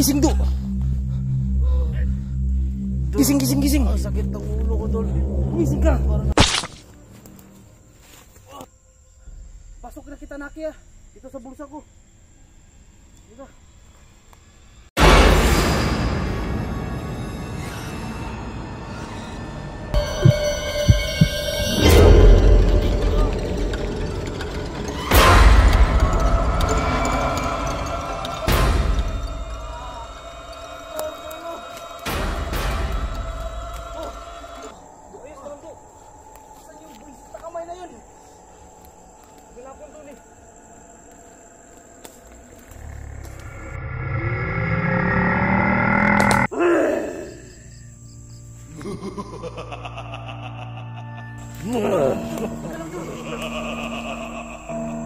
Gising, Do. Gising. Ang sakit ng ulo ko, Dol. Gising ka. Pasok na kita, Naki, ah. Dito sa bulsa ko. Dito.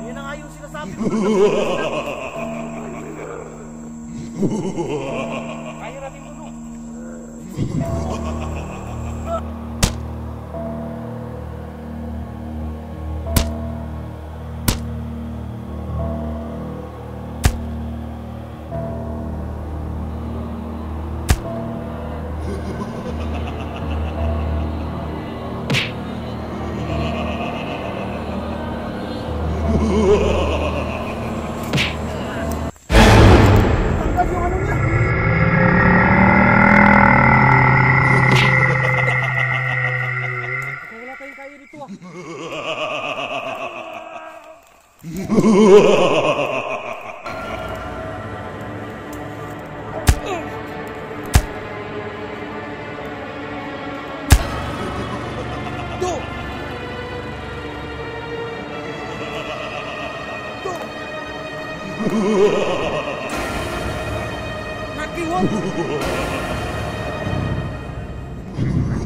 Ayan na nga yung sinasabi ko. Kaya natin tulog. Tangkad yung ano niya. Wala tayong kaya dito, ah. Do. Naki, wag.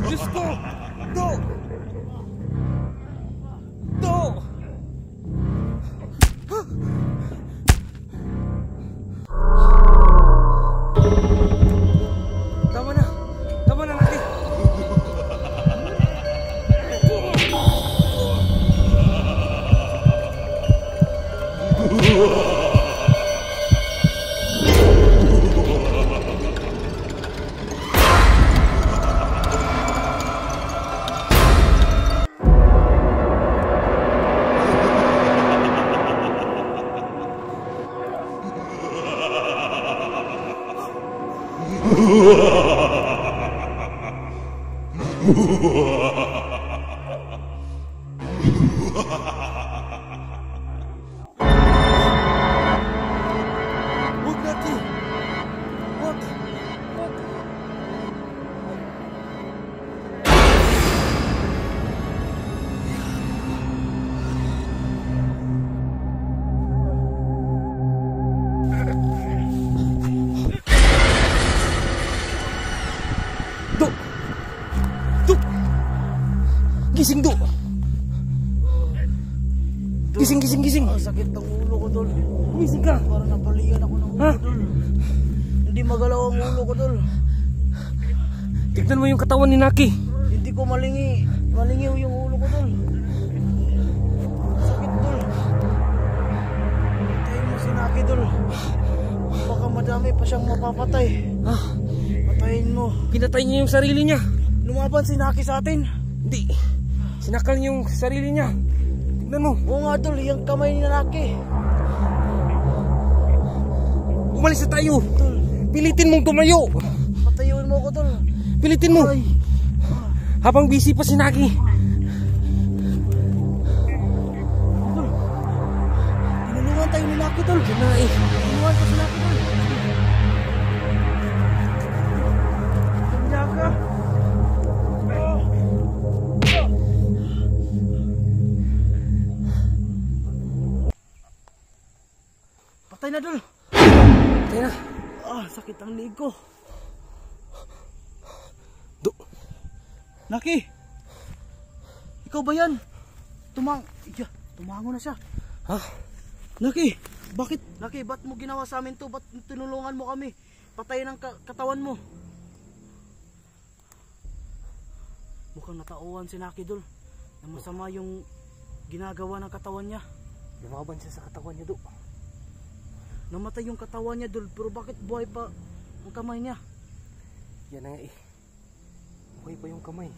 Diyos ko. Do. Tama na, Naki. Wag, Naki. Wag. Do. Gising, Do. Gising. Ang sakit ng ulo ko, Dol. Gising ka. Parang napalian ako ng ulo, Ha? Dol. Hindi magalaw ang ulo ko, Dol. Tignan mo yung katawan ni Naki. Hindi ko malingiw yung ulo ko, Dol. Sakit, Dol. Patayin mo si Naki, Dol. Baka madami pa siyang mapapatay. Ha? Patayin mo. Pinatay niya yung sarili niya. Lumaban si Naki sa atin. Hindi. Sinakal niya yung sarili niya. Tignan mo. Oo nga, Dol. Yung kamay ni Naki. Umalis na tayo. Dol. Pilitin mong tumayo. Patayuin mo ko, Dol. Pilitin mo. Ay. Habang busy pa si Naki. Dol. Tinulungan tayo ni Naki, Dol. Yun na eh. Tinulungan ko si Naki, Dol. Kanya ka. Patay na, Dol. Patay na. Sakit ang leg ko. Do. Naki! Ikaw ba yan? Tumango na siya. Ha? Naki! Naki, ba't mo ginawa sa amin to? Ba't tinulungan mo kami? Patayin ang katawan mo. Mukhang natauhan si Naki, Dol. Na masama yung ginagawa ng katawan niya. Lumaban siya sa katawan niya, Do. Namatay yung katawan niya, Dol. Pero bakit buhay pa ang kamay niya. Yan na nga eh. Buhay pa yung kamay.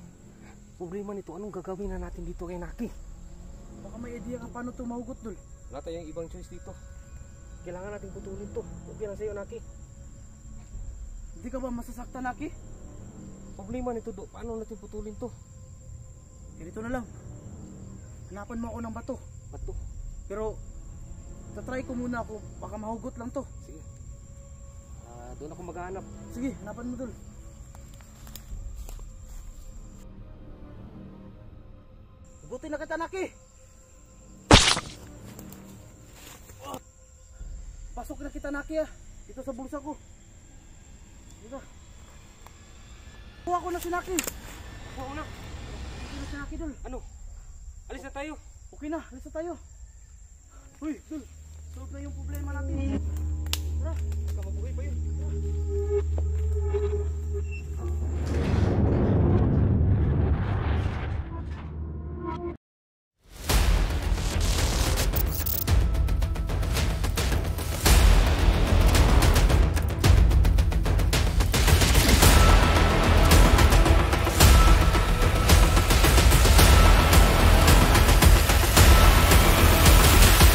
Problema nito, anong gagawin na natin dito kay Naki? Baka may idea ka paano ito mahugot, Dol. Wala tayong ibang choice dito. Kailangan natin putulin to. Okay lang sa'yo, Naki. Hindi ka ba masasaktan, Naki? Problema nito, Do. Paano natin putulin to? Ganito na lang. Hanapan mo ako ng bato. Bato. Pero, tatry ko muna ako. Baka mahugot lang to. Sige. Doon ako maghahanap. Sige, hanapan mo, Dol. Hugutin na kita, Naki! Oh. Pasok na kita, Naki, ah. Dito sa bulsa ko. Dito. Kuha ko na si Naki. Kuha ko na. Kuha na si Naki, Dol. Ano? Alis na tayo. Okay na, alis na tayo. Uy, Dol. Solve na yung problema natin. Tara. Baka mabuhay pa yun.